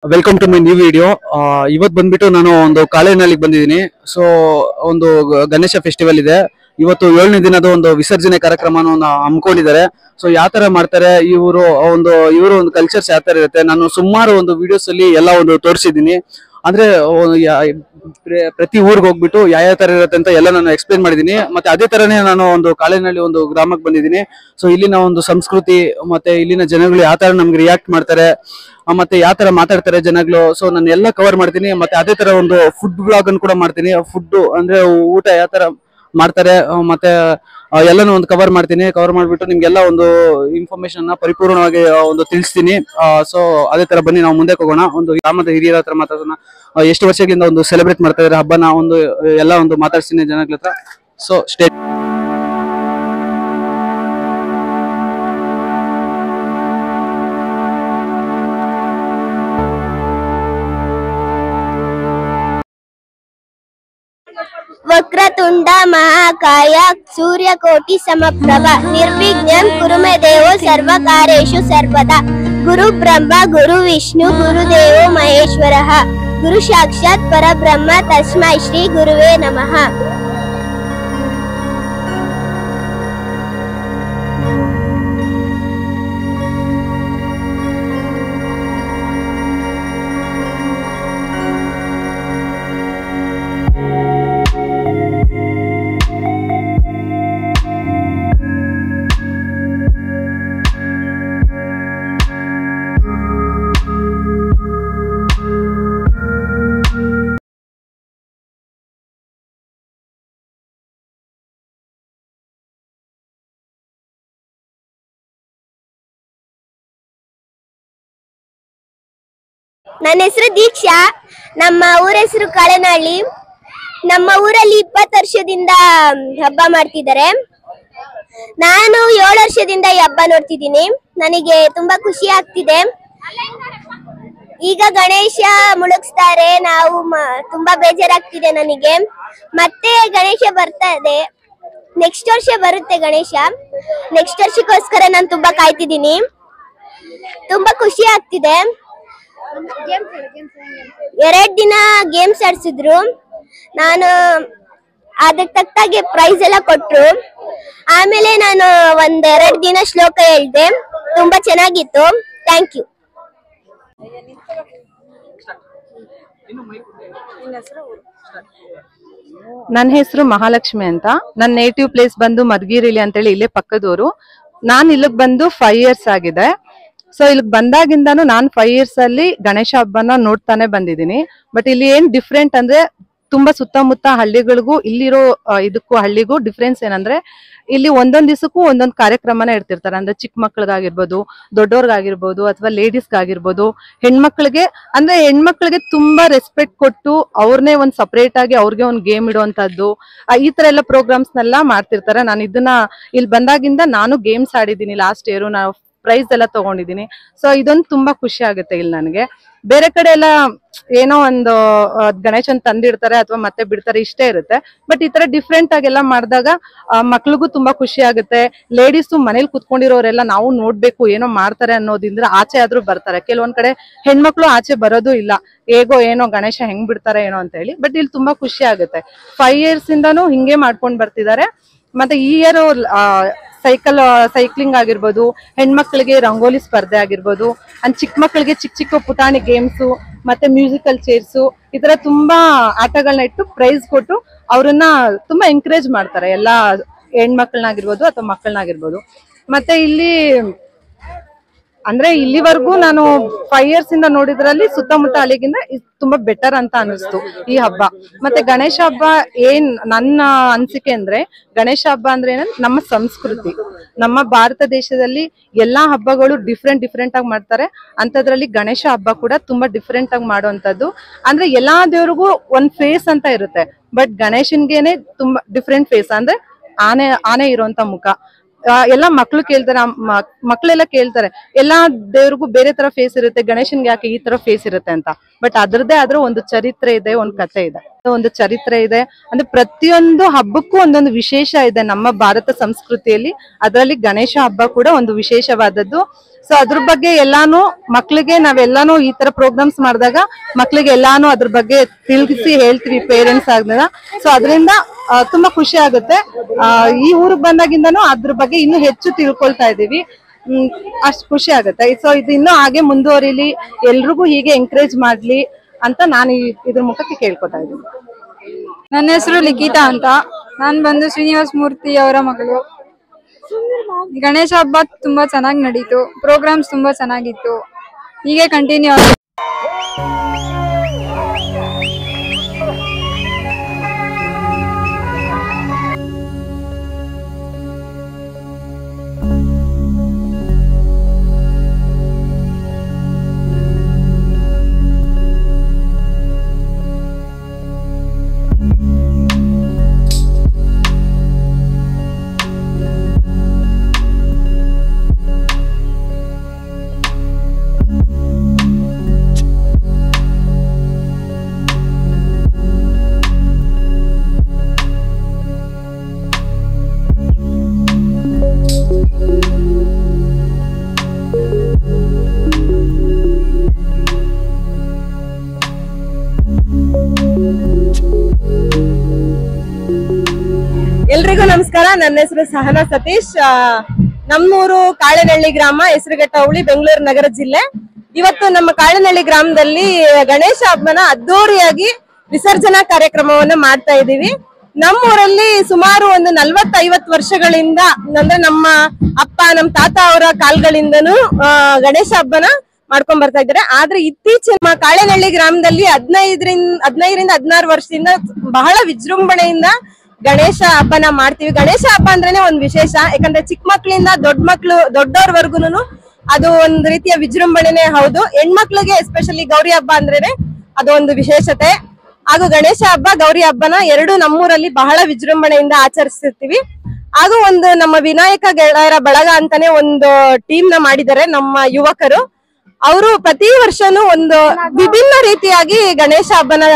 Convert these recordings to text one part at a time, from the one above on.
Welcome to my new video. ಇವತ್ತು ಬಂದ್ಬಿಟ್ಟು ನಾನು ಒಂದು ಕಾಲೇಜಿನಲ್ಲಿ ಬಂದಿದ್ದೀನಿ. ಸೊ ಒಂದು ಗಣೇಶ ಫೆಸ್ಟಿವಲ್ ಇದೆ. ಇವತ್ತು 7ನೇ ದಿನದ ಒಂದು ವಿಸರ್ಜನೆ ಕಾರ್ಯಕ್ರಮವನ್ನು ಹಮ್ಮಿಕೊಂಡಿದ್ದಾರೆ. ಸೊ ಯಾವ ತರ ಮಾಡ್ತಾರೆ ಇವರು ಒಂದು ಕಲ್ಚರ್ಸ್ ಯಾವ ತರ ಇರುತ್ತೆ, ನಾನು ಸುಮಾರು ಒಂದು ವಿಡಿಯೋಸ್ ಅಲ್ಲಿ ಎಲ್ಲ ಒಂದು ತೋರಿಸಿದ್ದೀನಿ. ಅಂದ್ರೆ ಪ್ರತಿ ಊರಿಗೆ ಹೋಗ್ಬಿಟ್ಟು ಯಾವ ತರ ಇರುತ್ತೆ ಅಂತ ಎಲ್ಲ ನಾನು ಎಕ್ಸ್ಪ್ಲೇನ್ ಮಾಡಿದ್ದೀನಿ. ಮತ್ತೆ ಅದೇ ತರನೇ ನಾನು ಒಂದು ಕಾಲೇಜಿನಲ್ಲಿ ಒಂದು ಗ್ರಾಮಕ್ಕೆ ಬಂದಿದ್ದೀನಿ. ಸೊ ಇಲ್ಲಿನ ಒಂದು ಸಂಸ್ಕೃತಿ ಮತ್ತೆ ಇಲ್ಲಿನ ಜನಗಳು ಯಾವ ತರ ನಮ್ಗೆ ರಿಯಾಕ್ಟ್ ಮಾಡ್ತಾರೆ, ಮತ್ತೆ ಯಾವ ತರ ಮಾತಾಡ್ತಾರೆ ಜನಗಳು, ಸೊ ನಾನು ಎಲ್ಲ ಕವರ್ ಮಾಡ್ತೀನಿ. ಮತ್ತೆ ಅದೇ ತರ ಒಂದು ಫುಡ್ ಬ್ಲಾಗ್ ಅನ್ನು ಕೂಡ ಮಾಡ್ತೀನಿ. ಫುಡ್ ಅಂದ್ರೆ ಊಟ ಯಾವ ತರ ಮಾಡ್ತಾರೆ ಮತ್ತೆ ಎಲ್ಲಾನು ಒಂದು ಕವರ್ ಮಾಡ್ತೀನಿ. ಕವರ್ ಮಾಡ್ಬಿಟ್ಟು ನಿಮ್ಗೆಲ್ಲ ಒಂದು ಇನ್ಫಾರ್ಮೇಶನ್ ಪರಿಪೂರ್ಣವಾಗಿ ಒಂದು ತಿಳಿಸ್ತೀನಿ. ಸೊ ಅದೇ ತರ ಬನ್ನಿ ನಾವು ಮುಂದೆ ಹೋಗೋಣ. ಒಂದು ಗ್ರಾಮದ ಹಿರಿಯರ ಹತ್ರ ಮಾತಾಡೋಣ. ಎಷ್ಟು ವರ್ಷಗಳಿಂದ ಒಂದು ಸೆಲೆಬ್ರೇಟ್ ಮಾಡ್ತಾ ಇದ್ದಾರೆ ಹಬ್ಬನ ಎಲ್ಲ ಒಂದು ಮಾತಾಡ್ತೀನಿ ಜನಗಳ ಹತ್ರ. ಸೊ ಸ್ಟೇ ವಕ್ರತುಂಡ ಮಹಾಕಾಯ ಸೂರ್ಯಕೋಟಿ ಸಮಪ್ರಭ ನಿರ್ವಿಘ್ನಂ ಕುರು ಮೇ ದೇವೋ ಸರ್ವಕಾರ್ಯೇಷು ಸರ್ವದಾ. ಗುರು ಬ್ರಹ್ಮ ಗುರು ವಿಷ್ಣು ಗುರುದೇವೋ ಮಹೇಶ್ವರಃ. ಗುರು ಸಾಕ್ಷಾತ್ ಪರಬ್ರಹ್ಮ ತಸ್ಮೈ ಶ್ರೀ ಗುರುವೇ ನಮಃ. ನನ್ನ ಹೆಸರು ದೀಕ್ಷಾ. ನಮ್ಮ ಊರ ಹೆಸರು ಕಾಳೆನಹಳ್ಳಿ. ನಮ್ಮ ಊರಲ್ಲಿ 20 ವರ್ಷದಿಂದ ಹಬ್ಬ ಮಾಡ್ತಿದ್ದಾರೆ. ನಾನು 7 ವರ್ಷದಿಂದ ಈ ಹಬ್ಬ ನೋಡ್ತಿದ್ದೀನಿ. ನನಗೆ ತುಂಬಾ ಖುಷಿ ಆಗ್ತಿದೆ. ಈಗ ಗಣೇಶ ಮುಳುಗಿಸ್ತಾರೆ, ನಾವು ತುಂಬಾ ಬೇಜಾರಾಗ್ತಿದೆ ನನಗೆ. ಮತ್ತೆ ಗಣೇಶ ಬರ್ತಾ ಇದೆ, ನೆಕ್ಸ್ಟ್ ವರ್ಷ ಬರುತ್ತೆ ಗಣೇಶ. ನೆಕ್ಸ್ಟ್ ವರ್ಷಕ್ಕೋಸ್ಕರ ನಾನು ತುಂಬಾ ಕಾಯ್ತಿದ್ದೀನಿ. ತುಂಬಾ ಖುಷಿ ಆಗ್ತಿದೆ. 2 ದಿನ ಗೇಮ್ಸ್ ಆಡ್ಸಿದ್ರು. ನಾನು ಅದಕ್ಕೆ ತಕ್ಕಾಗೆ ಪ್ರೈಸ್ ಎಲ್ಲ ಕೊಟ್ರು. ಆಮೇಲೆ ನಾನು 1-2 ದಿನ ಶ್ಲೋಕ ಹೇಳ್ದೆ. ತುಂಬಾ ಚೆನ್ನಾಗಿತ್ತು. Thank you. ನನ್ನ ಹೆಸರು ಮಹಾಲಕ್ಷ್ಮಿ ಅಂತ. ನನ್ನ ನೇಟಿವ್ ಪ್ಲೇಸ್ ಬಂದು ಮಧುಗಿರಿಲಿ ಅಂತೇಳಿ ಇಲ್ಲೇ ಪಕ್ಕದೂರು. ನಾನು ಇಲ್ಲಿಗೆ ಬಂದು 5 ಇಯರ್ಸ್ ಆಗಿದೆ. ಸೊ ಇಲ್ಲಿಗೆ ಬಂದಾಗಿಂದಾನು ನಾನು 5 ಇಯರ್ಸ್ ಅಲ್ಲಿ ಗಣೇಶ ಹಬ್ಬನ ನೋಡ್ತಾನೆ ಬಂದಿದ್ದೀನಿ. ಬಟ್ ಇಲ್ಲಿ ಏನ್ ಡಿಫ್ರೆಂಟ್ ಅಂದ್ರೆ ತುಂಬಾ ಸುತ್ತಮುತ್ತ ಹಳ್ಳಿಗಳಿಗೂ ಇಲ್ಲಿರೋ ಇದಕ್ಕೂ ಹಳ್ಳಿಗೂ ಡಿಫ್ರೆನ್ಸ್ ಏನಂದ್ರೆ ಇಲ್ಲಿ ಒಂದೊಂದ್ ದಿವಸಕ್ಕೂ ಒಂದೊಂದ್ ಕಾರ್ಯಕ್ರಮನ ಇಡ್ತಿರ್ತಾರೆ. ಅಂದ್ರೆ ಚಿಕ್ಕ ಮಕ್ಳಿಗಾಗಿರ್ಬೋದು, ದೊಡ್ಡೋರ್ಗಾಗಿರ್ಬೋದು, ಅಥವಾ ಲೇಡೀಸ್ಗಾಗಿರ್ಬೋದು. ಹೆಣ್ಮಕ್ಳಿಗೆ ತುಂಬಾ ರೆಸ್ಪೆಕ್ಟ್ ಕೊಟ್ಟು ಅವ್ರನ್ನೇ ಒಂದ್ ಸಪರೇಟ್ ಆಗಿ ಅವ್ರಿಗೆ ಒಂದ್ ಗೇಮ್ ಇಡುವಂತದ್ದು, ಈ ತರ ಎಲ್ಲ ಪ್ರೋಗ್ರಾಮ್ಸ್ ನೆಲ್ಲ ಮಾಡ್ತಿರ್ತಾರೆ. ನಾನು ಇದನ್ನ ಇಲ್ಲಿ ಬಂದಾಗಿಂದ ನಾನು ಗೇಮ್ಸ್ ಆಡಿದ್ದೀನಿ. ಲಾಸ್ಟ್ ಇಯರ್ ನಾವು ಪ್ರೈಸ್ ಎಲ್ಲ ತಗೊಂಡಿದ್ದೀನಿ. ಸೊ ಇದೊಂದು ತುಂಬಾ ಖುಷಿ ಆಗುತ್ತೆ. ಇಲ್ಲಿ ನನಗೆ ಬೇರೆ ಕಡೆ ಎಲ್ಲ ಏನೋ ಒಂದು ಗಣೇಶನ್ ತಂದಿಡ್ತಾರೆ ಅಥವಾ ಮತ್ತೆ ಬಿಡ್ತಾರೆ, ಇಷ್ಟೇ ಇರುತ್ತೆ. ಬಟ್ ಈ ತರ ಡಿಫ್ರೆಂಟ್ ಆಗೆಲ್ಲ ಮಾಡಿದಾಗ ಮಕ್ಳಿಗೂ ತುಂಬಾ ಖುಷಿ ಆಗುತ್ತೆ. ಲೇಡೀಸು ಮನೇಲಿ ಕುತ್ಕೊಂಡಿರೋರೆಲ್ಲ ನಾವು ನೋಡ್ಬೇಕು ಏನೋ ಮಾಡ್ತಾರೆ ಅನ್ನೋದ್ರಿಂದ ಆಚೆ ಆದ್ರೂ ಬರ್ತಾರೆ. ಕೆಲವೊಂದ್ ಕಡೆ ಹೆಣ್ಮಕ್ಳು ಆಚೆ ಬರೋದು ಇಲ್ಲ, ಹೇಗೋ ಏನೋ ಗಣೇಶ ಹೆಂಗ್ ಬಿಡ್ತಾರೆ ಏನೋ ಅಂತ ಹೇಳಿ. ಬಟ್ ಇಲ್ಲಿ ತುಂಬಾ ಖುಷಿ ಆಗುತ್ತೆ. 5 ಇಯರ್ಸ್ ಇಂದಾನು ಹಿಂಗೆ ಮಾಡ್ಕೊಂಡ್ ಬರ್ತಿದ್ದಾರೆ. ಮತ್ತೆ ಈ ಇಯರ್ ಸೈಕ್ಲಿಂಗ್ ಆಗಿರ್ಬೋದು, ಹೆಣ್ಮಕ್ಳಿಗೆ ರಂಗೋಲಿ ಸ್ಪರ್ಧೆ ಆಗಿರ್ಬೋದು, ಚಿಕ್ಕ ಮಕ್ಳಿಗೆ ಚಿಕ್ಕ ಪುಟಾಣಿ ಗೇಮ್ಸು, ಮತ್ತೆ ಮ್ಯೂಸಿಕಲ್ ಚೇರ್ಸು, ಈ ತರ ತುಂಬಾ ಆಟಗಳನ್ನ ಇಟ್ಟು ಪ್ರೈಸ್ ಕೊಟ್ಟು ಅವ್ರನ್ನ ತುಂಬಾ ಎಂಕರೇಜ್ ಮಾಡ್ತಾರೆ, ಎಲ್ಲಾ ಹೆಣ್ಮಕ್ಳನ್ನಾಗಿರ್ಬೋದು ಅಥವಾ ಮಕ್ಕಳನ್ನಾಗಿರ್ಬೋದು. ಮತ್ತೆ ಇಲ್ಲಿ ಅಂದ್ರೆ ಇಲ್ಲಿವರೆಗೂ ನಾನು 5 ಇಯರ್ಸ್ ಇಂದ ನೋಡಿದ್ರಲ್ಲಿ ಸುತ್ತಮುತ್ತ ಹಳ್ಳಿಗಿಂತ ತುಂಬಾ ಬೆಟರ್ ಅಂತ ಅನಿಸ್ತು ಈ ಹಬ್ಬ. ಮತ್ತೆ ಗಣೇಶ ಹಬ್ಬ ನನ್ನ ಅನಿಸಿಕೆ ಅಂದ್ರೆ, ಗಣೇಶ ಹಬ್ಬ ಅಂದ್ರೆ ನಮ್ಮ ಸಂಸ್ಕೃತಿ. ನಮ್ಮ ಭಾರತ ದೇಶದಲ್ಲಿ ಎಲ್ಲಾ ಹಬ್ಬಗಳು ಡಿಫ್ರೆಂಟ್ ಆಗಿ ಮಾಡ್ತಾರೆ. ಅಂತದ್ರಲ್ಲಿ ಗಣೇಶ ಹಬ್ಬ ಕೂಡ ತುಂಬಾ ಡಿಫ್ರೆಂಟ್ ಆಗಿ ಮಾಡುವಂತದ್ದು. ಅಂದ್ರೆ ಎಲ್ಲಾ ದೇವ್ರಿಗೂ ಒಂದ್ ಫೇಸ್ ಅಂತ ಇರುತ್ತೆ. ಬಟ್ ಗಣೇಶನ್ಗೆನೆ ತುಂಬಾ ಡಿಫ್ರೆಂಟ್ ಫೇಸ್. ಅಂದ್ರೆ ಆನೆ ಇರುವಂತ ಮುಖ. ಎಲ್ಲಾ ಮಕ್ಳು ಕೇಳ್ತಾರೆ, ಮಕ್ಳೆಲ್ಲ ಕೇಳ್ತಾರೆ, ಎಲ್ಲಾ ದೇವ್ರಿಗೂ ಬೇರೆ ತರ ಫೇಸ್ ಇರುತ್ತೆ, ಗಣೇಶನ್ಗೆ ಯಾಕೆ ಈ ತರ ಫೇಸ್ ಇರುತ್ತೆ ಅಂತ. ಬಟ್ ಅದ್ರದ್ದೇ ಆದ್ರೂ ಒಂದು ಚರಿತ್ರೆ ಇದೆ, ಒಂದು ಕಥೆ ಇದೆ. ಒಂದು ಚರಿತ್ರೆ ಇದೆ. ಅಂದ್ರೆ ಪ್ರತಿಯೊಂದು ಹಬ್ಬಕ್ಕೂ ಒಂದೊಂದು ವಿಶೇಷ ಇದೆ ನಮ್ಮ ಭಾರತ ಸಂಸ್ಕೃತಿಯಲ್ಲಿ. ಅದರಲ್ಲಿ ಗಣೇಶ ಹಬ್ಬ ಕೂಡ ಒಂದು ವಿಶೇಷವಾದದ್ದು. ಸೊ ಅದ್ರ ಬಗ್ಗೆ ಎಲ್ಲಾನು ಮಕ್ಳಿಗೆ ನಾವೆಲ್ಲಾನು ಈ ತರ ಪ್ರೋಗ್ರಾಮ್ಸ್ ಮಾಡಿದಾಗ ಮಕ್ಳಿಗೆ ಎಲ್ಲಾನು ಅದ್ರ ಬಗ್ಗೆ ತಿಳಿಸಿ ಹೇಳ್ತೀವಿ ಪೇರೆಂಟ್ಸ್ ಆದಾಗ. ಸೊ ಅದರಿಂದ ತುಂಬಾ ಖುಷಿ ಆಗುತ್ತೆ. ಈ ಊರಿಗೆ ಬಂದಾಗಿಂದನೂ ಅದ್ರ ಬಗ್ಗೆ ಇನ್ನೂ ಹೆಚ್ಚು ತಿಳ್ಕೊಳ್ತಾ ಇದೀವಿ. ಅಷ್ಟು ಖುಷಿ ಆಗುತ್ತೆ. ಸೊ ಇದು ಇನ್ನೂ ಹಾಗೆ ಮುಂದುವರಿಲಿ, ಎಲ್ರಿಗೂ ಹೀಗೆ ಎಂಕರೇಜ್ ಮಾಡ್ಲಿ ಅಂತ ನಾನು ಇದ್ರ ಮುಖಕ್ಕೆ ಕೇಳ್ಕೊತಾ ಇದ್ದೀನಿ. ನನ್ನ ಹೆಸರು ಲಿಖಿತಾ ಅಂತ. ನಾನ್ ಬಂದು ಶ್ರೀನಿವಾಸ ಮೂರ್ತಿ ಅವರ ಮಗಳು. ಗಣೇಶ ಹಬ್ಬ ತುಂಬಾ ಚೆನ್ನಾಗಿ ನಡೀತು. ಪ್ರೋಗ್ರಾಮ್ಸ್ ತುಂಬಾ ಚೆನ್ನಾಗಿತ್ತು. ಹೀಗೆ ಕಂಟಿನ್ಯೂ ಆಗಿ ಎಲ್ರಿಗೂ ನಮಸ್ಕಾರ. ನನ್ನ ಹೆಸರು ಸಹನಾ ಸತೀಶ್. ನಮ್ಮೂರು ಕಾಳೆನಹಳ್ಳಿ ಗ್ರಾಮ, ಹೆಸರುಘಟ್ಟ ಹೋಬಳಿ, ಬೆಂಗಳೂರು ನಗರ ಜಿಲ್ಲೆ. ಇವತ್ತು ನಮ್ಮ ಕಾಳೆನಹಳ್ಳಿ ಗ್ರಾಮದಲ್ಲಿ ಗಣೇಶ ಹಬ್ಬನ ಅದ್ದೂರಿಯಾಗಿ ವಿಸರ್ಜನಾ ಕಾರ್ಯಕ್ರಮವನ್ನ ಮಾಡ್ತಾ ಇದೀವಿ. ನಮ್ಮೂರಲ್ಲಿ ಸುಮಾರು ಒಂದು 40-50 ವರ್ಷಗಳಿಂದ, ಅಂದ್ರೆ ನಮ್ಮ ಅಪ್ಪ ನಮ್ಮ ತಾತ ಅವರ ಕಾಲಗಳಿಂದನೂ ಗಣೇಶ ಹಬ್ಬನ ಮಾಡ್ಕೊಂಡ್ ಬರ್ತಾ ಇದ್ದಾರೆ. ಆದ್ರೆ ಇತ್ತೀಚಿನ ಕಾಳೆನಹಳ್ಳಿ ಗ್ರಾಮದಲ್ಲಿ 15ರಿಂದ 16 ವರ್ಷದಿಂದ ಬಹಳ ವಿಜೃಂಭಣೆಯಿಂದ ಗಣೇಶ ಹಬ್ಬನ ಮಾಡ್ತೀವಿ. ಗಣೇಶ ಹಬ್ಬ ಅಂದ್ರೇನೆ ಒಂದ್ ವಿಶೇಷ. ಯಾಕಂದ್ರೆ ಚಿಕ್ಕ ಮಕ್ಳಿಂದ ದೊಡ್ಡೋರ್ವರ್ಗುನು ಅದು ಒಂದ್ ರೀತಿಯ ವಿಜೃಂಭಣೆನೆ ಹೌದು. ಹೆಣ್ಮಕ್ಳಿಗೆ ಎಸ್ಪೆಷಲಿ ಗೌರಿ ಹಬ್ಬ ಅಂದ್ರೇನೆ ಅದು ಒಂದು ವಿಶೇಷತೆ. ಹಾಗೂ ಗಣೇಶ ಹಬ್ಬ, ಗೌರಿ ಹಬ್ಬನ ಎರಡು ನಮ್ಮೂರಲ್ಲಿ ಬಹಳ ವಿಜೃಂಭಣೆಯಿಂದ ಆಚರಿಸ್ತಿರ್ತೀವಿ. ಹಾಗೂ ಒಂದು ನಮ್ಮ ವಿನಾಯಕ ಗೆಳೆಯರ ಬಳಗ ಅಂತಾನೆ ಒಂದು ಟೀಮ್ ನ ಮಾಡಿದ್ದಾರೆ ನಮ್ಮ ಯುವಕರು. ಅವರು ಪ್ರತಿ ವರ್ಷನೂ ಒಂದು ವಿಭಿನ್ನ ರೀತಿಯಾಗಿ ಗಣೇಶ ಹಬ್ಬನ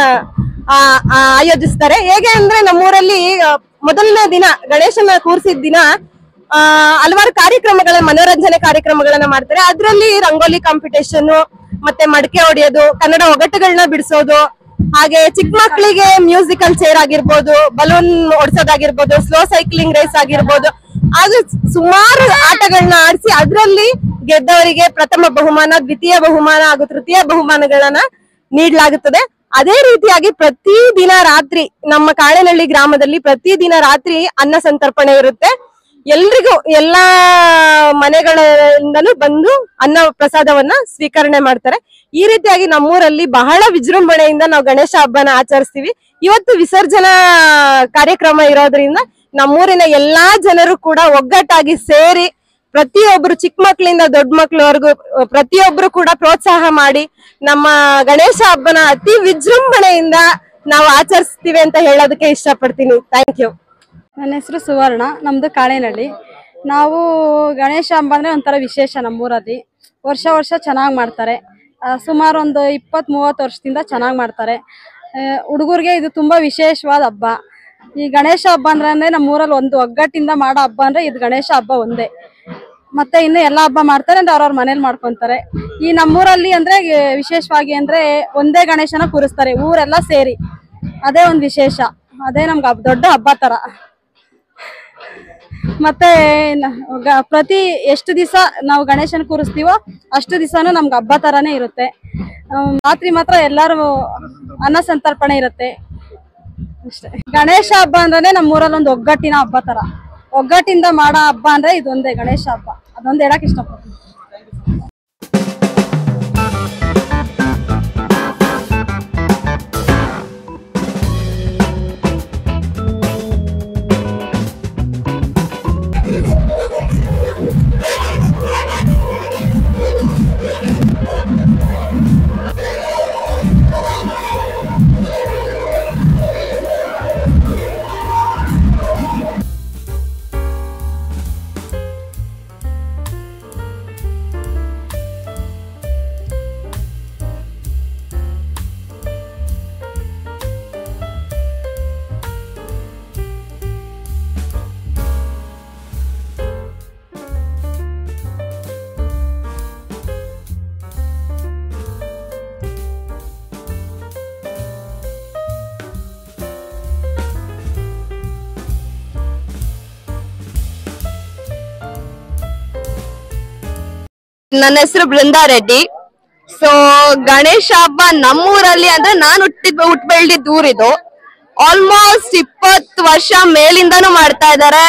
ಆಯೋಜಿಸ್ತಾರೆ. ಹೇಗೆ ಅಂದ್ರೆ ನಮ್ಮೂರಲ್ಲಿ ಮೊದಲನೇ ದಿನ ಗಣೇಶನ ಕೂರಿಸಿದ ದಿನ ಹಲವಾರು ಮನೋರಂಜನೆ ಕಾರ್ಯಕ್ರಮಗಳನ್ನ ಮಾಡ್ತಾರೆ. ಅದ್ರಲ್ಲಿ ರಂಗೋಲಿ ಕಾಂಪಿಟೇಷನ್, ಮತ್ತೆ ಮಡಕೆ ಹೊಡೆಯೋದು, ಕನ್ನಡ ಒಗಟುಗಳನ್ನ ಬಿಡಿಸೋದು, ಹಾಗೆ ಚಿಕ್ಕ ಮಕ್ಕಳಿಗೆ ಮ್ಯೂಸಿಕಲ್ ಚೇರ್ ಆಗಿರ್ಬೋದು, ಬಲೂನ್ ಓಡಿಸೋದಾಗಿರ್ಬೋದು, ಸ್ಲೋ ಸೈಕ್ಲಿಂಗ್ ರೇಸ್ ಆಗಿರ್ಬೋದು, ಅದು ಸುಮಾರು ಆಟಗಳನ್ನ ಆಡಿಸಿ ಅದರಲ್ಲಿ ಗೆದ್ದವರಿಗೆ ಪ್ರಥಮ ಬಹುಮಾನ, ದ್ವಿತೀಯ ಬಹುಮಾನ ಹಾಗೂ ತೃತೀಯ ಬಹುಮಾನಗಳನ್ನ ನೀಡಲಾಗುತ್ತದೆ. ಅದೇ ರೀತಿಯಾಗಿ ಪ್ರತಿದಿನ ರಾತ್ರಿ ನಮ್ಮ ಕಾಳೆನಹಳ್ಳಿ ಗ್ರಾಮದಲ್ಲಿ ಪ್ರತಿದಿನ ರಾತ್ರಿ ಅನ್ನ ಸಂತರ್ಪಣೆ ಇರುತ್ತೆ. ಎಲ್ರಿಗೂ ಎಲ್ಲಾ ಮನೆಗಳಿಂದಲೂ ಬಂದು ಅನ್ನ ಪ್ರಸಾದವನ್ನ ಸ್ವೀಕರಣೆ ಮಾಡ್ತಾರೆ. ಈ ರೀತಿಯಾಗಿ ನಮ್ಮೂರಲ್ಲಿ ಬಹಳ ವಿಜೃಂಭಣೆಯಿಂದ ನಾವು ಗಣೇಶ ಹಬ್ಬನ ಆಚರಿಸ್ತೀವಿ. ಇವತ್ತು ವಿಸರ್ಜನಾ ಕಾರ್ಯಕ್ರಮ ಇರೋದ್ರಿಂದ ನಮ್ಮೂರಿನ ಎಲ್ಲಾ ಜನರು ಕೂಡ ಒಗ್ಗಟ್ಟಾಗಿ ಸೇರಿ ಪ್ರತಿಯೊಬ್ರು ಚಿಕ್ಕ ಮಕ್ಕಳಿಂದ ದೊಡ್ಡ ಮಕ್ಕಳವರೆಗೂ ಪ್ರತಿಯೊಬ್ರು ಕೂಡ ಪ್ರೋತ್ಸಾಹ ಮಾಡಿ ನಮ್ಮ ಗಣೇಶ ಹಬ್ಬನ ಅತಿ ವಿಜೃಂಭಣೆಯಿಂದ ನಾವು ಆಚರಿಸ್ತೀವಿ ಅಂತ ಹೇಳೋದಕ್ಕೆ ಇಷ್ಟಪಡ್ತೀನಿ. Thank you. ನನ್ನ ಹೆಸರು ಸುವರ್ಣ. ನಮ್ದು ಕಾಳೆನಹಳ್ಳಿ. ನಾವು ಗಣೇಶ ಹಬ್ಬ ಅಂದ್ರೆ ಒಂಥರ ವಿಶೇಷ. ನಮ್ಮೂರಲ್ಲಿ ವರ್ಷ ಚೆನ್ನಾಗಿ ಮಾಡ್ತಾರೆ. ಸುಮಾರು ಒಂದು 20-30 ವರ್ಷದಿಂದ ಚೆನ್ನಾಗಿ ಮಾಡ್ತಾರೆ. ಹುಡುಗರಿಗೆ ಇದು ತುಂಬಾ ವಿಶೇಷವಾದ ಹಬ್ಬ. ಈ ಗಣೇಶ ಹಬ್ಬ ಅಂದ್ರೆ ನಮ್ಮೂರಲ್ಲಿ ಒಂದು ಒಗ್ಗಟ್ಟಿಂದ ಮಾಡೋ ಹಬ್ಬ ಅಂದ್ರೆ ಇದು ಗಣೇಶ ಹಬ್ಬ ಒಂದೇ. ಮತ್ತೆ ಇನ್ನು ಎಲ್ಲಾ ಹಬ್ಬ ಮಾಡ್ತಾರೆ ಅಂದ್ರೆ ಅವ್ರವ್ರ ಮನೇಲಿ ಮಾಡ್ಕೊಂತಾರೆ. ಈ ನಮ್ಮೂರಲ್ಲಿ ಅಂದ್ರೆ ವಿಶೇಷವಾಗಿ ಅಂದ್ರೆ ಒಂದೇ ಗಣೇಶನ ಕೂರಿಸ್ತಾರೆ ಊರೆಲ್ಲ ಸೇರಿ. ಅದೇ ಒಂದು ವಿಶೇಷ. ಅದೇ ನಮ್ಗೆ ದೊಡ್ಡ ಹಬ್ಬ ತರ. ಮತ್ತೆ ಪ್ರತಿ ಎಷ್ಟು ದಿವಸ ನಾವು ಗಣೇಶನ ಕೂರಿಸ್ತೀವೋ ಅಷ್ಟು ದಿವಸನೂ ನಮ್ಗೆ ಹಬ್ಬ ತರಾನೇ ಇರುತ್ತೆ. ರಾತ್ರಿ ಮಾತ್ರ ಎಲ್ಲಾರು ಅನ್ನ ಸಂತರ್ಪಣೆ ಇರುತ್ತೆ ಅಷ್ಟೇ. ಗಣೇಶ ಹಬ್ಬ ಅಂದ್ರೆ ನಮ್ಮೂರಲ್ಲಿ ಒಂದು ಒಗ್ಗಟ್ಟಿನ ಹಬ್ಬ ತರ. ಒಗ್ಗಟ್ಟಿಂದ ಮಾಡೋ ಹಬ್ಬ ಅಂದ್ರೆ ಇದೊಂದೇ ಗಣೇಶ ಹಬ್ಬ. ಅದೊಂದು ಹೇಳಕ್ ಇಷ್ಟಪಡ್ತೀನಿ. ನನ್ನ ಹೆಸರು ಬೃಂದಾ ರೆಡ್ಡಿ. ಸೊ ಗಣೇಶ ಹಬ್ಬ ನಮ್ಮೂರಲ್ಲಿ ಅಂದ್ರೆ ನಾನು ಹುಟ್ಟು ಬೆಳೆದಿದ್ದ ಊರಿದು. ಆಲ್ಮೋಸ್ಟ್ 20 ವರ್ಷ ಮೇಲಿಂದಾನು ಮಾಡ್ತಾ ಇದಾರೆ.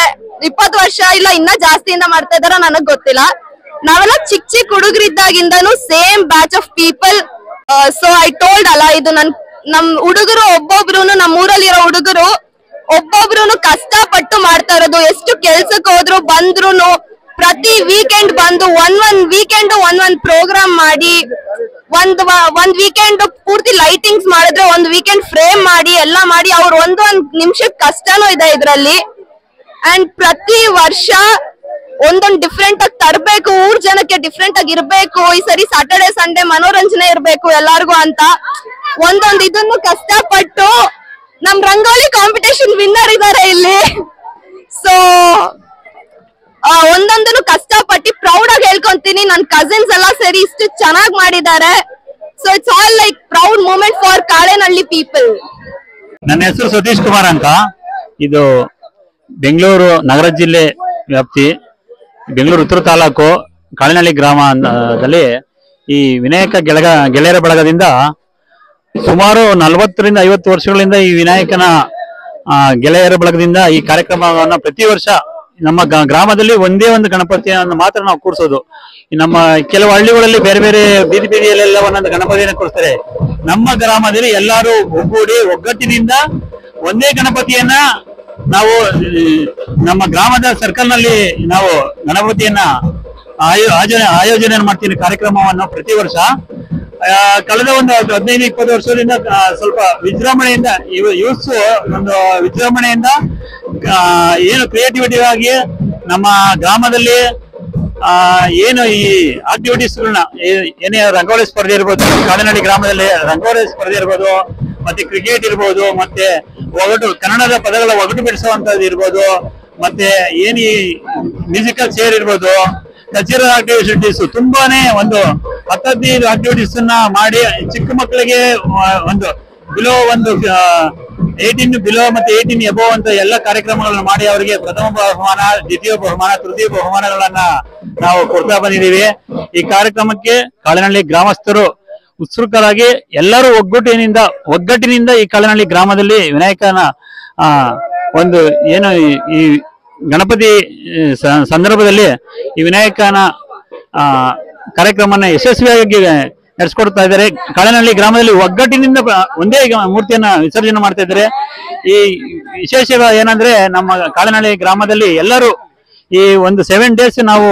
20 ವರ್ಷ ಇಲ್ಲ ಇನ್ನ ಜಾಸ್ತಿಯಿಂದ ಮಾಡ್ತಾ ಇದಾರೆ, ನನಗ್ ಗೊತ್ತಿಲ್ಲ. ನಾವೆಲ್ಲ ಚಿಕ್ಕ ಚಿಕ್ಕ ಹುಡುಗರಿದ್ದಾಗಿಂದಾನು same batch of people. So I told ಅಲ್ಲ, ಇದು ನಮ್ ಹುಡುಗರು ಒಬ್ಬೊಬ್ರು, ನಮ್ಮ ಊರಲ್ಲಿರೋ ಹುಡುಗರು ಒಬ್ಬೊಬ್ರು ಕಷ್ಟಪಟ್ಟು ಮಾಡ್ತಾ ಇರೋದು. ಎಷ್ಟು ಕೆಲ್ಸಕ್ಕೆ ಹೋದ್ರು ಬಂದ್ರು ಪ್ರತಿ ವೀಕೆಂಡ್ ಬಂದು ಒಂದ್ ವೀಕೆಂಡ್ ಒಂದ್ ಪ್ರೋಗ್ರಾಮ್ ಮಾಡಿ, ಒಂದ್ ವೀಕೆಂಡ್ ಪೂರ್ತಿ ಲೈಟಿಂಗ್ಸ್ ಮಾಡಿದ್ರೆ ಒಂದ್ ವೀಕೆಂಡ್ ಫ್ರೇಮ್ ಮಾಡಿ ಎಲ್ಲ ಮಾಡಿ ಅವ್ರು ಒಂದ್ ನಿಮಿಷಕ್ಕೆ ಕಷ್ಟನೂ ಇದೆ ಇದ್ರಲ್ಲಿ. ಅಂಡ್ ಪ್ರತಿ ವರ್ಷ ಒಂದೊಂದ್ ಡಿಫ್ರೆಂಟ್ ಆಗಿ ತರ್ಬೇಕು, ಊರ್ ಜನಕ್ಕೆ ಡಿಫ್ರೆಂಟ್ ಆಗಿ ಇರ್ಬೇಕು. ಈ ಸರಿ ಸಾಟರ್ಡೆ ಸಂಡೇ ಮನೋರಂಜನೆ ಇರ್ಬೇಕು ಎಲ್ಲಾರ್ಗು ಅಂತ ಒಂದೊಂದ್ ಇದನ್ನು ಕಷ್ಟಪಟ್ಟು ನಮ್ ರಂಗೋಲಿ ಕಾಂಪಿಟೇಷನ್ ವಿನ್ನರ್ ಇದಾರೆ ಇಲ್ಲಿ. ಸೊ ಒಂದೊಂದನ್ನು ಕಷ್ಟಪಟ್ಟು ಪ್ರೌಡ್ ಆಗಿ ಹೇಳ್ಕೊಂತೀನಿ. ನನ್ ಕಸಿನ್ಸ್ ಎಲ್ಲ ಸೇರಿ ಇಷ್ಟು ಚೆನ್ನಾಗಿ ಮಾಡಿದ್ದಾರೆ. So it's all like proud moment for Kalenahalli people. ನನ್ನ ಹೆಸರು ಸತೀಶ್ ಕುಮಾರ್ ಅಂತ. ಇದು ಬೆಂಗಳೂರು ನಗರ ಜಿಲ್ಲೆ ವ್ಯಾಪ್ತಿ, ಬೆಂಗಳೂರು ಉತ್ತರ ತಾಲೂಕು ಕಾಳೆನಹಳ್ಳಿ ಗ್ರಾಮದಲ್ಲಿ ಈ ವಿನಾಯಕ ಗೆಳೆಯರ ಬಳಗದಿಂದ ಸುಮಾರು 40ರಿಂದ 50 ವರ್ಷಗಳಿಂದ ಈ ವಿನಾಯಕನ ಗೆಳೆಯರ ಬಳಗದಿಂದ ಈ ಕಾರ್ಯಕ್ರಮವನ್ನು ಪ್ರತಿ ವರ್ಷ ನಮ್ಮ ಗ್ರಾಮದಲ್ಲಿ ಒಂದೇ ಒಂದು ಗಣಪತಿಯನ್ನು ಮಾತ್ರ ನಾವು ಕೂರಿಸೋದು. ನಮ್ಮ ಕೆಲವು ಹಳ್ಳಿಗಳಲ್ಲಿ ಬೇರೆ ಬೇರೆ ಬೀದಿಯಲ್ಲೆಲ್ಲ ಒಂದೊಂದು ಗಣಪತಿಯನ್ನು ಕೂರಿಸ್ತಾರೆ. ನಮ್ಮ ಗ್ರಾಮದಲ್ಲಿ ಎಲ್ಲರೂ ಒಗ್ಗೂಡಿ ಒಗ್ಗಟ್ಟಿನಿಂದ ಒಂದೇ ಗಣಪತಿಯನ್ನ ನಾವು ನಮ್ಮ ಗ್ರಾಮದ ಸರ್ಕಲ್ ನಲ್ಲಿ ನಾವು ಗಣಪತಿಯನ್ನ ಆಯೋಜನೆ ಮಾಡ್ತೀನಿ ಕಾರ್ಯಕ್ರಮವನ್ನು ಪ್ರತಿ ವರ್ಷ. ಕಳೆದ ಒಂದು 15-20 ವರ್ಷದಿಂದ ಸ್ವಲ್ಪ ವಿಜೃಂಭಣೆಯಿಂದ ಯೂತ್ಸ್ ಒಂದು ವಿಜೃಂಭಣೆಯಿಂದ ಏನು ಕ್ರಿಯೇಟಿವಿಟಿ ಆಗಿ ನಮ್ಮ ಗ್ರಾಮದಲ್ಲಿ ಏನು ಈ ಆಕ್ಟಿವಿಟೀಸ್ಗಳನ್ನ ಏನೇ ರಂಗೋಲಿ ಸ್ಪರ್ಧೆ ಇರ್ಬೋದು, ಕಾಳೆನಹಳ್ಳಿ ಗ್ರಾಮದಲ್ಲಿ ರಂಗೋಲಿ ಸ್ಪರ್ಧೆ ಇರ್ಬೋದು, ಮತ್ತೆ ಕ್ರಿಕೆಟ್ ಇರ್ಬೋದು, ಮತ್ತೆ ಕನ್ನಡದ ಪದಗಳ ಒಗಟು ಬಿಡಿಸುವಂತದ್ದು ಇರ್ಬೋದು, ಮತ್ತೆ ಏನ್ ಈ ಮ್ಯೂಸಿಕಲ್ ಚೇರ್ ಇರ್ಬೋದು, ಕಲ್ಚರಲ್ ಆಕ್ಟಿವಿಟೀಸ್ ತುಂಬಾನೇ ಒಂದು 10-15 ಆಕ್ಟಿವಿಟೀಸ್ ಮಾಡಿ ಚಿಕ್ಕ ಮಕ್ಕಳಿಗೆ ಒಂದು ಬಿಲೋ 18 ಬಿಲೋ ಮತ್ತೆ 18 ಎಬೋ ಅಂತ ಎಲ್ಲ ಕಾರ್ಯಕ್ರಮಗಳನ್ನ ಮಾಡಿ ಅವರಿಗೆ ಪ್ರಥಮ ಬಹುಮಾನ, ದ್ವಿತೀಯ ಬಹುಮಾನ, ತೃತೀಯ ಬಹುಮಾನಗಳನ್ನ ನಾವು ಕೊಡ್ತಾ ಬಂದಿದ್ದೀವಿ. ಈ ಕಾರ್ಯಕ್ರಮಕ್ಕೆ ಕಾಳೆನಹಳ್ಳಿ ಗ್ರಾಮಸ್ಥರು ಉತ್ಸುಕರಾಗಿ ಎಲ್ಲರೂ ಒಗ್ಗಟ್ಟಿನಿಂದ ಈ ಕಾಳೆನಹಳ್ಳಿ ಗ್ರಾಮದಲ್ಲಿ ವಿನಾಯಕನ ಒಂದು ಏನು ಈ ಗಣಪತಿ ಸಂದರ್ಭದಲ್ಲಿ ಈ ವಿನಾಯಕನ ಕಾರ್ಯಕ್ರಮನ ಯಶಸ್ವಿಯಾಗಿ ನಡೆಸ್ಕೊಡ್ತಾ ಇದ್ದಾರೆ. ಕಾಳೆನಹಳ್ಳಿ ಗ್ರಾಮದಲ್ಲಿ ಒಗ್ಗಟ್ಟಿನಿಂದ ಒಂದೇ ಮೂರ್ತಿಯನ್ನ ವಿಸರ್ಜನೆ ಮಾಡ್ತಾ ಇದ್ದಾರೆ. ಈ ವಿಶೇಷ ಏನಂದ್ರೆ ನಮ್ಮ ಕಾಳೆನಹಳ್ಳಿ ಗ್ರಾಮದಲ್ಲಿ ಎಲ್ಲರೂ ಈ ಒಂದು 7 days ನಾವು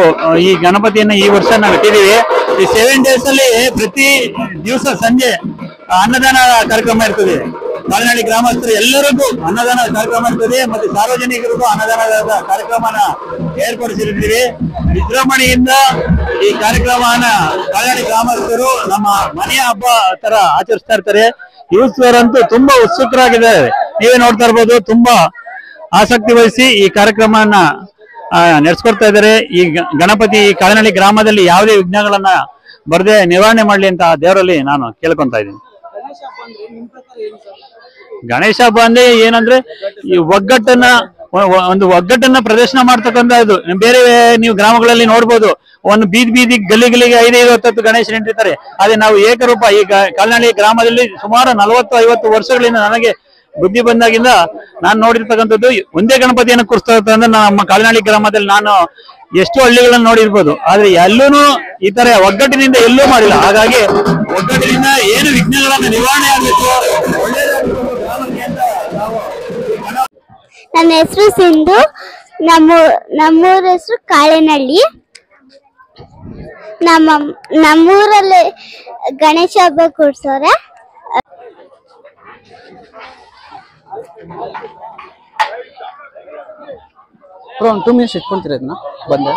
ಈ ಗಣಪತಿಯನ್ನ ಈ ವರ್ಷ ನಾವು ಇಟ್ಟಿದ್ದೀವಿ. ಈ 7 days ಅಲ್ಲಿ ಪ್ರತಿ ದಿವಸ ಸಂಜೆ ಅನ್ನದಾನ ಕಾರ್ಯಕ್ರಮ ಇರ್ತದೆ. ಕಾಳೆನಹಳ್ಳಿ ಗ್ರಾಮಸ್ಥರು ಎಲ್ಲರಿಗೂ ಅನ್ನದಾನ ಕಾರ್ಯಕ್ರಮ ಇರ್ತದೆ, ಮತ್ತೆ ಸಾರ್ವಜನಿಕರಿಗೂ ಅನ್ನದಾನದ ಕಾರ್ಯಕ್ರಮನ ಏರ್ಪಡಿಸಿರ್ತೀವಿ. ವಿಜೃಂಭಣೆಯಿಂದ ಈ ಕಾರ್ಯಕ್ರಮನ ಕಾಳೆನಹಳ್ಳಿ ಗ್ರಾಮಸ್ಥರು ನಮ್ಮ ಮನೆಯ ಹಬ್ಬ ತರ ಆಚರಿಸ್ತಾ ಇರ್ತಾರೆ. ಯೂತ್ವರಂತೂ ತುಂಬಾ ಉತ್ಸುಕರಾಗಿದ್ದಾರೆ. ನೀವೇ ನೋಡ್ತಾ ಇರ್ಬೋದು, ತುಂಬಾ ಆಸಕ್ತಿ ವಹಿಸಿ ಈ ಕಾರ್ಯಕ್ರಮನ ನಡೆಸ್ಕೊಡ್ತಾ ಇದ್ದಾರೆ. ಈ ಗಣಪತಿ ಕಾಳೆನಹಳ್ಳಿ ಗ್ರಾಮದಲ್ಲಿ ಯಾವುದೇ ವಿಘ್ನಗಳನ್ನ ಬರದೆ ನಿರ್ವಹಣೆ ಮಾಡ್ಲಿ ಅಂತ ದೇವರಲ್ಲಿ ನಾನು ಕೇಳ್ಕೊಂತ ಇದ್ದೀನಿ. ಗಣೇಶ ಹಬ್ಬ ಅಂದ್ರೆ ಏನಂದ್ರೆ ಈ ಒಗ್ಗಟ್ಟನ್ನ ಪ್ರದರ್ಶನ ಮಾಡ್ತಕ್ಕಂಥ ಇದು. ಬೇರೆ ನೀವು ಗ್ರಾಮಗಳಲ್ಲಿ ನೋಡ್ಬೋದು, ಒಂದು ಬೀದಿ ಗಲ್ಲಿಗೆ 5-10 ಗಣೇಶ ನಿಂತಿರ್ತಾರೆ. ಅದೇ ನಾವು ಏಕರೂಪ ಈ ಕಾಳೆನಹಳ್ಳಿ ಗ್ರಾಮದಲ್ಲಿ ಸುಮಾರು 40-50 ವರ್ಷಗಳಿಂದ ನನಗೆ ಬುದ್ಧಿ ಬಂದಾಗಿಂದ ನಾನು ನೋಡಿರ್ತಕ್ಕಂಥದ್ದು ಒಂದೇ ಗಣಪತಿಯನ್ನು ಕೂರಿಸ್ತಾ ಅಂದ್ರೆ ನಮ್ಮ ಕಾಳೆನಹಳ್ಳಿ ಗ್ರಾಮದಲ್ಲಿ ನಾನು ಎಷ್ಟು ಹಳ್ಳಿಗಳನ್ನ ನೋಡಿರ್ಬೋದು, ಆದ್ರೆ ಎಲ್ಲೂ ಈ ತರ ಒಗ್ಗಟ್ಟಿನಿಂದ ಎಲ್ಲೂ ಮಾಡಿಲ್ಲ. ಹಾಗಾಗಿ ಒಗ್ಗಟ್ಟಿನಿಂದ ಏನು ವಿಘ್ನಗಳನ್ನ ನಿವಾರಣೆ ಆಗಬೇಕು. ನನ್ನ ಹೆಸರು ಸಿಂಧು, ನಮ್ಮೂರ ಹೆಸರು ಕಾಳೆನಹಳ್ಳಿ. ನಮ್ಮೂರಲ್ಲಿ ಗಣೇಶ ಹಬ್ಬ ಕೂರ್ಸೋರೆ. ಒಂದು 2 minutes ಇಟ್ಕೊಂತೀರ ಇದನ್ನ ಬಂದೆ.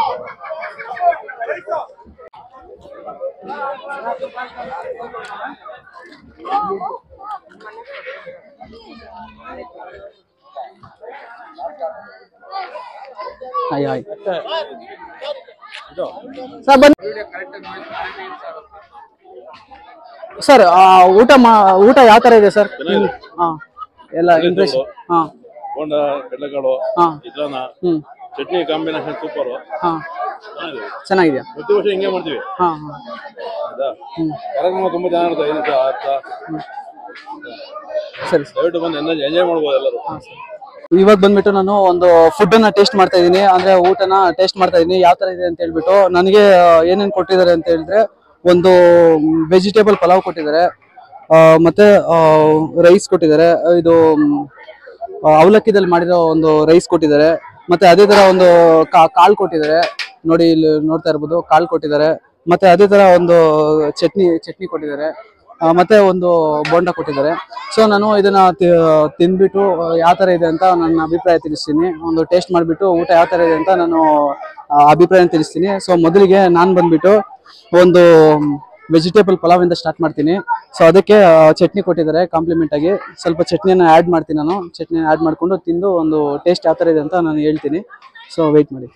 ಸರ್ ಊಟ ಯಾವ ತರ ಇದೆ ಸರ್? ಎಲ್ಲ ಇಂಟ್ರೆಸ್ಟ್. ಬೋಂಡ, ಕಡಲೆಕಾಳು, ಚಿತ್ರಾನ್ನ, ಚಟ್ನಿ ಕಾಂಬಿನೇಷನ್ ಸೂಪರ್. ಹಾ ಚೆನ್ನಾಗಿದೆಯಾ? ಪ್ರತಿ ವರ್ಷ ಹಿಂಗೆ ಮಾಡ್ತೀವಿ. ಹಾ ಕಾರ್ಯಕ್ರಮ ತುಂಬಾ ಚೆನ್ನಾಗಿರುತ್ತೆ. ಸರಿ ದಯವಿಟ್ಟು ಬಂದು ಎಂಜಾಯ್ ಮಾಡ್ಬೋದು ಎಲ್ಲರೂ. ಇವಾಗ ಬಂದ್ಬಿಟ್ಟು ನಾನು ಒಂದು ಫುಡ್ ಅನ್ನ ಟೇಸ್ಟ್ ಮಾಡ್ತಾ ಇದೀನಿ, ಅಂದ್ರೆ ಊಟನ ಟೇಸ್ಟ್ ಮಾಡ್ತಾ ಇದೀನಿ ಯಾವ ತರ ಇದೆ ಅಂತ ಹೇಳ್ಬಿಟ್ಟು. ನನಗೆ ಏನೇನ್ ಕೊಟ್ಟಿದ್ದಾರೆ ಅಂತ ಹೇಳಿದ್ರೆ, ಒಂದು ವೆಜಿಟೇಬಲ್ ಪಲಾವ್ ಕೊಟ್ಟಿದ್ದಾರೆ, ಮತ್ತೆ ರೈಸ್ ಕೊಟ್ಟಿದ್ದಾರೆ, ಇದು ಅವಲಕ್ಕಿದಲ್ಲಿ ಮಾಡಿರೋ ಒಂದು ರೈಸ್ ಕೊಟ್ಟಿದ್ದಾರೆ, ಮತ್ತೆ ಅದೇ ತರ ಒಂದು ಕಾಳು ಕೊಟ್ಟಿದ್ದಾರೆ, ನೋಡಿ ಇಲ್ಲಿ ನೋಡ್ತಾ ಇರ್ಬೋದು ಕಾಳು ಕೊಟ್ಟಿದ್ದಾರೆ, ಮತ್ತೆ ಅದೇ ತರ ಒಂದು ಚಟ್ನಿ ಕೊಟ್ಟಿದ್ದಾರೆ, ಮತ್ತೆ ಒಂದು ಬೋಂಡ ಕೊಟ್ಟಿದ್ದಾರೆ. ಸೊ ನಾನು ಇದನ್ನ ತಿಂದ್ಬಿಟ್ಟು ಯಾವ ತರ ಇದೆ ಅಂತ ನನ್ನ ಅಭಿಪ್ರಾಯ ತಿಳಿಸ್ತೀನಿ. ಒಂದು ಟೇಸ್ಟ್ ಮಾಡಿಬಿಟ್ಟು ಊಟ ಯಾವ ತರ ಇದೆ ಅಂತ ನಾನು ಅಭಿಪ್ರಾಯ ತಿಳಿಸ್ತೀನಿ. ಸೊ ಮೊದಲಿಗೆ ನಾನು ಬಂದ್ಬಿಟ್ಟು ಒಂದು ವೆಜಿಟೇಬಲ್ ಪಲಾವ್ ಇಂದ ಸ್ಟಾರ್ಟ್ ಮಾಡ್ತೀನಿ. ಸೊ ಅದಕ್ಕೆ ಚಟ್ನಿ ಕೊಟ್ಟಿದ್ದಾರೆ, ಕಾಂಪ್ಲಿಮೆಂಟ್ ಆಗಿ ಸ್ವಲ್ಪ ಚಟ್ನಿಯನ್ನು ಆ್ಯಡ್ ಮಾಡ್ತೀನಿ. ನಾನು ಚಟ್ನಿ ಆ್ಯಡ್ ಮಾಡ್ಕೊಂಡು ತಿಂದು ಒಂದು ಟೇಸ್ಟ್ ಯಾವ ತರ ಇದೆ ಅಂತ ನಾನು ಹೇಳ್ತೀನಿ. ಸೊ ವೆಯ್ಟ್ ಮಾಡಿ.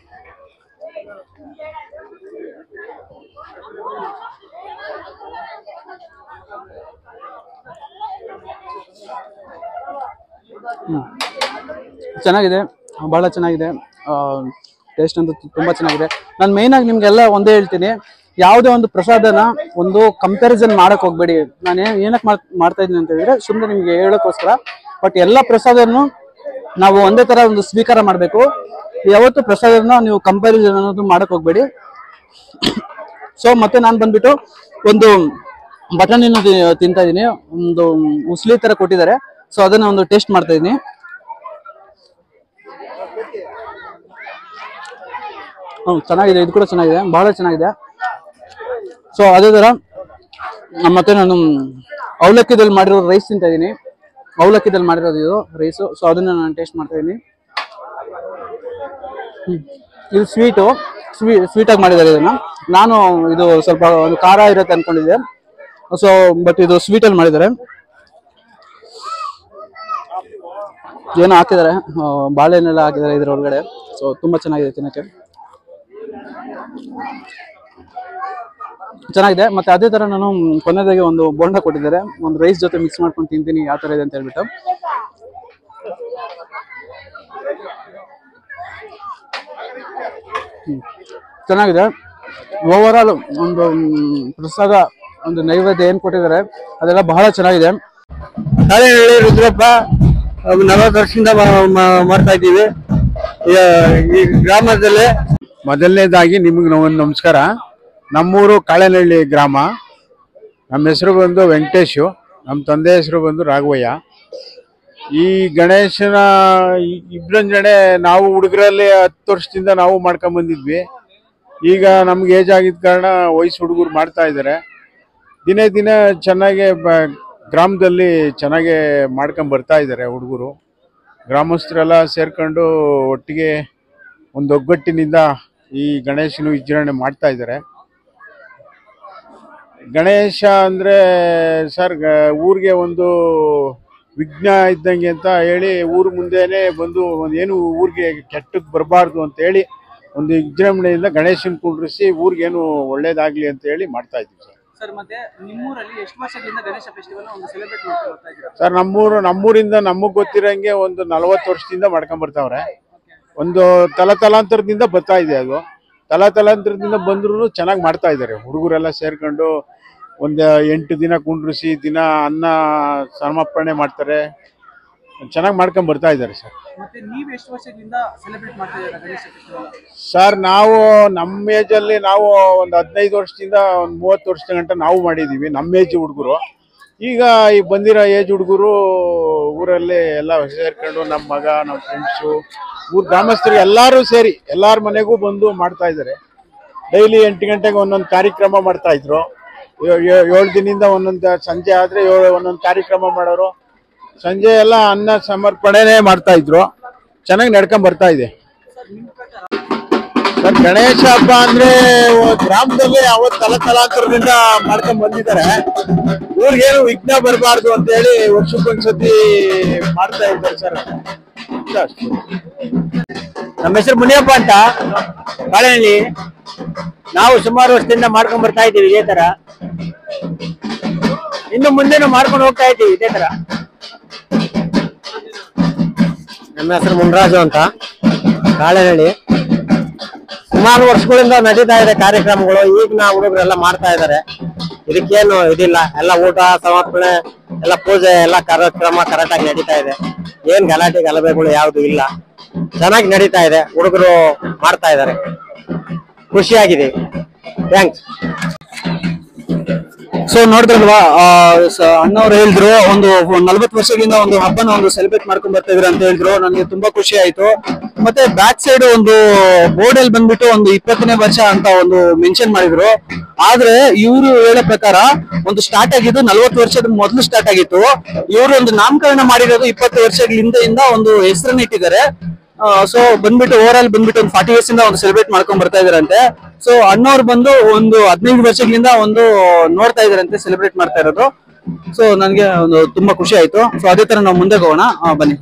ಚೆನ್ನಾಗಿದೆ, ಬಹಳ ಚೆನ್ನಾಗಿದೆ. ಟೇಸ್ಟ್ ಅಂತೂ ತುಂಬಾ ಚೆನ್ನಾಗಿದೆ. ನಾನು ಮೇನ್ ಆಗಿ ನಿಮ್ಗೆಲ್ಲ ಒಂದೇ ಹೇಳ್ತೀನಿ, ಯಾವುದೇ ಒಂದು ಪ್ರಸಾದನ ಒಂದು ಕಂಪ್ಯಾರಿಸನ್ ಮಾಡಕ್ ಹೋಗ್ಬೇಡಿ. ನಾನು ಏನಕ್ಕೆ ಮಾಡ್ತಾ ಇದ್ದೀನಿ ಅಂತ ಹೇಳಿದ್ರೆ ಸುಮ್ಮನೆ ನಿಮ್ಗೆ ಹೇಳೋಕ್ಕೋಸ್ಕರ. ಬಟ್ ಎಲ್ಲ ಪ್ರಸಾದವನ್ನು ನಾವು ಒಂದೇ ತರ ಒಂದು ಸ್ವೀಕಾರ ಮಾಡಬೇಕು. ಯಾವತ್ತು ಪ್ರಸಾದನ ನೀವು ಕಂಪ್ಯಾರಿಸನ್ ಅನ್ನೋದು ಮಾಡಕ್ ಹೋಗ್ಬೇಡಿ. ಸೊ ಮತ್ತೆ ನಾನು ಬಂದ್ಬಿಟ್ಟು ಒಂದು ಬಟಾಣಿನ ತಿಂತಾ ಇದೀನಿ, ಒಂದು ಉಸ್ಲಿ ತರ ಕೊಟ್ಟಿದ್ದಾರೆ. ಸೊ ಅದನ್ನ ಒಂದು ಟೇಸ್ಟ್ ಮಾಡ್ತಾ ಇದೀನಿ. ಚೆನ್ನಾಗಿದೆ, ಇದು ಕೂಡ ಚೆನ್ನಾಗಿದೆ, ಬಹಳ ಚೆನ್ನಾಗಿದೆ. ಸೊ ಅದೇ ತರ ಮತ್ತೆ ನಾನು ಅವಲಕ್ಕಿದಲ್ಲಿ ಮಾಡಿರೋ ರೈಸ್ ತಿಂತಾ ಇದೀನಿ. ಅವಲಕ್ಕಿದಲ್ಲಿ ಮಾಡಿರೋದು ಇದು ರೈಸು. ಸೊ ಅದನ್ನ ನಾನು ಟೇಸ್ಟ್ ಮಾಡ್ತಾ ಇದೀನಿ. ಇದು ಸ್ವೀಟಾಗಿ ಮಾಡಿದ್ದಾರೆ ಇದನ್ನ. ನಾನು ಇದು ಸ್ವಲ್ಪ ಒಂದು ಖಾರ ಇರುತ್ತೆ ಅನ್ಕೊಂಡಿದ್ದೆ. ಸೊ ಬಟ್ ಇದು ಸ್ವೀಟಲ್ಲಿ ಮಾಡಿದ್ದಾರೆ. ಏನೋ ಹಾಕಿದ್ದಾರೆ, ಬಾಳೆಹಣ್ಣೆಲ್ಲ ಹಾಕಿದ್ದಾರೆ ಇದ್ರೊಳಗಡೆ. ಸೊ ತುಂಬಾ ಚೆನ್ನಾಗಿದೆ, ತಿನ್ನಕ್ಕೆ ಚೆನ್ನಾಗಿದೆ. ಮತ್ತೆ ಅದೇ ತರ ನಾನು ಕೊನೆದಾಗಿ ಒಂದು ಬೋಂಡ ಕೊಟ್ಟಿದ್ದಾರೆ, ಒಂದು ರೈಸ್ ಜೊತೆ ಮಿಕ್ಸ್ ಮಾಡ್ಕೊಂಡು ತಿಂತೀನಿ ಯಾವ ತರ ಇದೆ ಅಂತ ಹೇಳ್ಬಿಟ್ಟು. ಚೆನ್ನಾಗಿದೆ. ಓವರ್ ಆಲ್ ಒಂದು ಪ್ರಸಾದ, ಒಂದು ನೈವೇದ್ಯ ಏನ್ ಕೊಟ್ಟಿದ್ದಾರೆ ಅದೆಲ್ಲ ಬಹಳ ಚೆನ್ನಾಗಿದೆ. ಕಾಳೆನಹಳ್ಳಿ ರುದ್ರಪ್ಪ 40 ವರ್ಷದಿಂದ ಮಾಡ್ತಾ ಇದ್ದೀವಿ ಈ ಗ್ರಾಮದಲ್ಲಿ. ಮೊದಲನೇದಾಗಿ ನಿಮ್ಗೆ ಒಂದು ನಮಸ್ಕಾರ. ನಮ್ಮೂರು ಕಾಳೆನಹಳ್ಳಿ ಗ್ರಾಮ. ನಮ್ಮ ಹೆಸರು ಬಂದು ವೆಂಕಟೇಶು, ನಮ್ಮ ತಂದೆ ಹೆಸರು ಬಂದು ರಾಘವಯ್ಯ. ಈ ಗಣೇಶನ ವಿಜೃಂಭಣೆ ನಾವು ಹುಡುಗರಲ್ಲಿ 10 ವರ್ಷದಿಂದ ನಾವು ಮಾಡ್ಕೊಂಡ್ ಬಂದಿದ್ವಿ. ಈಗ ನಮ್ಗೆ ಏಜ್ ಆಗಿದ್ದ ಕಾರಣ ವಯಸ್ಸು ಹುಡುಗರು ಮಾಡ್ತಾ ಇದ್ದಾರೆ. ದಿನೇ ದಿನ ಚೆನ್ನಾಗೆ ಗ್ರಾಮದಲ್ಲಿ ಚೆನ್ನಾಗೆ ಮಾಡ್ಕೊಂಡ್ ಬರ್ತಾ ಇದ್ದಾರೆ ಹುಡುಗರು. ಗ್ರಾಮಸ್ಥರೆಲ್ಲ ಸೇರ್ಕೊಂಡು ಒಟ್ಟಿಗೆ ಒಂದು ಒಗ್ಗಟ್ಟಿನಿಂದ ಈ ಗಣೇಶನ ವಿಜೃಂಭಣೆ ಮಾಡ್ತಾ ಇದ್ದಾರೆ. ಗಣೇಶ ಅಂದರೆ ಸರ್ ಊರಿಗೆ ಒಂದು ವಿಘ್ನ ಇದ್ದಂಗೆ ಅಂತ ಹೇಳಿ ಊರ ಮುಂದೆನೇ ಬಂದು ಏನು ಊರಿಗೆ ಕೆಟ್ಟಕ್ಕೆ ಬರಬಾರ್ದು ಅಂತ ಹೇಳಿ ಒಂದು ವಿಜೃಂಭಣೆಯಿಂದ ಗಣೇಶನ ಕುಂಡ್ರಿಸಿ ಊರಿಗೇನು ಒಳ್ಳೇದಾಗ್ಲಿ ಅಂತ ಹೇಳಿ ಮಾಡ್ತಾ ಇದ್ದೀವಿ ಸರ್. ಸರ್ ಮತ್ತೆ ನಿಮ್ಮೂರಲ್ಲಿ ಎಷ್ಟು ವರ್ಷದಿಂದ ಗಣೇಶ ಫೆಸ್ಟಿವಲ್ ಒಂದು ಸೆಲೆಬ್ರೇಟ್ ಮಾಡ್ತಾ ಇದ್ದೀರಾ ಸರ್? ನಮ್ಮೂರಿಂದ ನಮಗೆ ಗೊತ್ತಿರಂಗೆ ಒಂದು 40 ವರ್ಷದಿಂದ ಮಾಡ್ಕೊಂಡ್ ಬರ್ತಾವ್ರೆ. ಒಂದು ತಲಾಂತರದಿಂದ ಬರ್ತಾ ಇದೆ. ಅದು ತಲಾಂತರದಿಂದ ಬಂದ್ರು ಚೆನ್ನಾಗಿ ಮಾಡ್ತಾ ಇದ್ದಾರೆ ಹುಡುಗರೆಲ್ಲ ಸೇರ್ಕೊಂಡು. ಒಂದು 8 ದಿನ ಕುಂಡ್ರಿಸಿ ದಿನ ಅನ್ನ ಸಮರ್ಪಣೆ ಮಾಡ್ತಾರೆ. ಚೆನ್ನಾಗಿ ಮಾಡ್ಕೊಂಡ್ ಬರ್ತಾ ಇದ್ದಾರೆ ಸರ್. ಮತ್ತೆ ನೀವು ಎಷ್ಟು ವರ್ಷದಿಂದ ಸೆಲೆಬ್ರೇಟ್ ಮಾಡ್ತಾ ಇದ್ದೀರಾ ಗಣೇಶ ಫೆಸ್ಟಿವಲ್? ಸರ್ ನಾವು ನಮ್ಮ ಏಜಲ್ಲಿ ನಾವು ಒಂದು 15 ವರ್ಷದಿಂದ ಒಂದು 30 ವರ್ಷದ ಗಂಟ ನಾವು ಮಾಡಿದ್ದೀವಿ, ನಮ್ಮ ಏಜ್ ಹುಡುಗರು. ಈಗ ಈ ಬಂದಿರೋ ಏಜ್ ಹುಡುಗರು ಊರಲ್ಲಿ ಎಲ್ಲ ಸೇರ್ಕೊಂಡು ನಮ್ಮ ಮಗ, ನಮ್ಮ ಫ್ರೆಂಡ್ಸು, ಊರ್ ಗ್ರಾಮಸ್ಥರು ಎಲ್ಲರೂ ಸೇರಿ ಎಲ್ಲಾರ ಮನೆಗೂ ಬಂದು ಮಾಡ್ತಾ ಇದ್ದಾರೆ. ಡೈಲಿ 8 ಗಂಟೆಗೆ ಒಂದೊಂದು ಕಾರ್ಯಕ್ರಮ ಮಾಡ್ತಾ ಇದ್ರು. 7 ದಿನದಿಂದ ಒಂದೊಂದು ಸಂಜೆ ಆದ್ರೆ ಒಂದೊಂದು ಕಾರ್ಯಕ್ರಮ ಮಾಡೋರು. ಸಂಜೆ ಎಲ್ಲ ಅನ್ನ ಸಮರ್ಪಣೆನೇ ಮಾಡ್ತಾ ಇದ್ರು. ಚೆನ್ನಾಗಿ ನಡ್ಕೊಂಡ್ ಬರ್ತಾ ಇದೆ ಸರ್. ಗಣೇಶ ಹಬ್ಬ ಅಂದ್ರೆ ಗ್ರಾಮದಲ್ಲಿ ಅವತ್ತು ತಲಾಂತರದಿಂದ ಮಾಡ್ಕೊಂಡ್ ಬಂದಿದ್ದಾರೆ. ಊರಿಗೇನು ವಿಘ್ನ ಬರಬಾರ್ದು ಅಂತ ಹೇಳಿ ವರ್ಷಕ್ಕೊಂದ್ಸತಿ ಮಾಡ್ತಾ ಇದ್ದಾರೆ ಸರ್. ನಮ್ಮ ಹೆಸರು ಮುನಿಯಪ್ಪ ಅಂತ, ಕಾಳೆನಹಳ್ಳಿ. ನಾವು ಸುಮಾರು ವರ್ಷದಿಂದ ಮಾಡ್ಕೊಂಡ್ ಬರ್ತಾ ಇದ್ದೀವಿ ಇದೇ ತರ. ಇನ್ನು ಮುಂದೆನೂ ಮಾಡ್ಕೊಂಡು ಹೋಗ್ತಾ ಇದ್ದೀವಿ ಇದೇ ತರ. ನಮ್ಮ ಹೆಸರು ಮುನ್ರಾಜು ಅಂತ, ಕಾಳೆನಹಳ್ಳಿ. ಸುಮಾರು ವರ್ಷಗಳಿಂದ ನಡೀತಾ ಇದೆ ಕಾರ್ಯಕ್ರಮಗಳು. ಈಗಿನ ಹುಡುಗರೆಲ್ಲ ಮಾಡ್ತಾ ಇದಾರೆ. ಇದಕ್ಕೇನು ಇದಿಲ್ಲ, ಎಲ್ಲ ಊಟ ಸಮರ್ಪಣೆ ಎಲ್ಲ ಪೂಜೆ ಎಲ್ಲ ಕಾರ್ಯಕ್ರಮ ಕರೆಕ್ಟ್ ಆಗಿ ನಡೀತಾ ಇದೆ. ಏನ್ ಗಲಾಟೆ ಗಲಭೆಗಳು ಯಾವ್ದು ಇಲ್ಲ, ಚೆನ್ನಾಗಿ ನಡೀತಾ ಇದೆ. ಹುಡುಗರು ಮಾಡ್ತಾ ಇದಾರೆ, ಖುಷಿಯಾಗಿದೆ. ಥ್ಯಾಂಕ್ಸ್. ಸೊ ನೋಡಿದ್ರಲ್ವಾ, ಅಣ್ಣವ್ರು ಹೇಳಿದ್ರು ಒಂದು 40 ವರ್ಷಗಳಿಂದ ಒಂದು ಹಬ್ಬನ ಒಂದು ಸೆಲೆಬ್ರೇಟ್ ಮಾಡ್ಕೊಂಡ್ ಬರ್ತಾ ಇದ್ರು ಅಂತ ಹೇಳಿದ್ರು. ನನಗೆ ತುಂಬಾ ಖುಷಿ ಆಯ್ತು. ಮತ್ತೆ ಬ್ಯಾಕ್ ಸೈಡ್ ಒಂದು ಬೋರ್ಡ್ ಅಲ್ಲಿ ಬಂದ್ಬಿಟ್ಟು ಒಂದು 20ನೇ ವರ್ಷ ಅಂತ ಒಂದು ಮೆನ್ಷನ್ ಮಾಡಿದ್ರು. ಆದ್ರೆ ಇವರು ಹೇಳೋ ಪ್ರಕಾರ ಒಂದು ಸ್ಟಾರ್ಟ್ ಆಗಿದ್ದು 40 ವರ್ಷದ ಮೊದಲು ಸ್ಟಾರ್ಟ್ ಆಗಿತ್ತು. ಇವರು ಒಂದು ನಾಮಕರಣ ಮಾಡಿರೋದು 20 ವರ್ಷಗಳ ಹಿಂದೆಯಿಂದ ಒಂದು ಹೆಸರನ್ನ ಇಟ್ಟಿದ್ದಾರೆ. ಸೊ ಬಂದ್ಬಿಟ್ಟು ಓವರ್ ಆಲ್ ಬಂದ್ಬಿಟ್ಟು ಒಂದು 40 ಇಯರ್ಸ್ ಇಂದ ಒಂದು ಸೆಲೆಬ್ರೇಟ್ ಮಾಡ್ಕೊಂಡ್ ಬರ್ತಾ ಇದಾರಂತೆ. ಸೊ ಅಣ್ಣವ್ರು ಬಂದು ಒಂದು 15 ವರ್ಷಗಳಿಂದ ಒಂದು ನೋಡ್ತಾ ಇದಾರಂತೆ ಸೆಲೆಬ್ರೇಟ್ ಮಾಡ್ತಾ ಇರೋದು. ಸೊ ನನ್ಗೆ ಒಂದು ತುಂಬಾ ಖುಷಿ ಆಯ್ತು. ಸೊ ಅದೇ ತರ ನಾವು ಮುಂದೆ ಹೋಗೋಣ, ಬನ್ನಿ.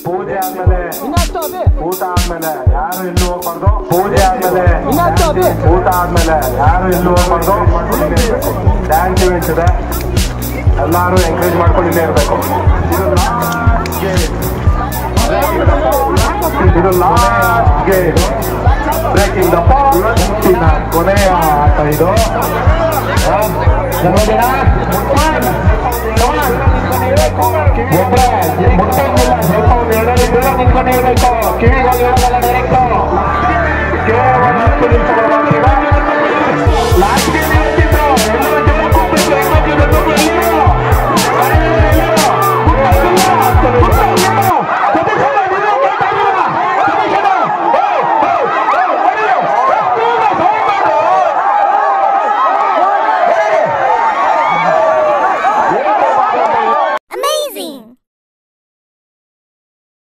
ಪೂಜೆ ಆದ್ಮೇಲೆ ಊಟ ಆದ್ಮೇಲೆ ಯಾರು ಎಲ್ಲೂ ಹೋಗ್ಬಾರ್ದು. ಪೂಜೆ ಆದ್ಮೇಲೆ ಊಟ ಆದ್ಮೇಲೆ ಯಾರು ಎಲ್ಲೂ ಹೋಗ್ಬಾರ್ದು. ಡ್ಯಾನ್ಸ್ ಇವೆಂಟ್ಸ್ ಇದೆ, ಎಲ್ಲಾರು ಎಂಕರೇಜ್ ಮಾಡ್ಕೊಂಡು ಇಲ್ಲೇ ಇರಬೇಕು. ಇದು last game, breaking the fast ಕೊನೆಯ ಆಟ ಇದು. ಒಬ್ಬ ಕಿವಿಗಳಿಗೆ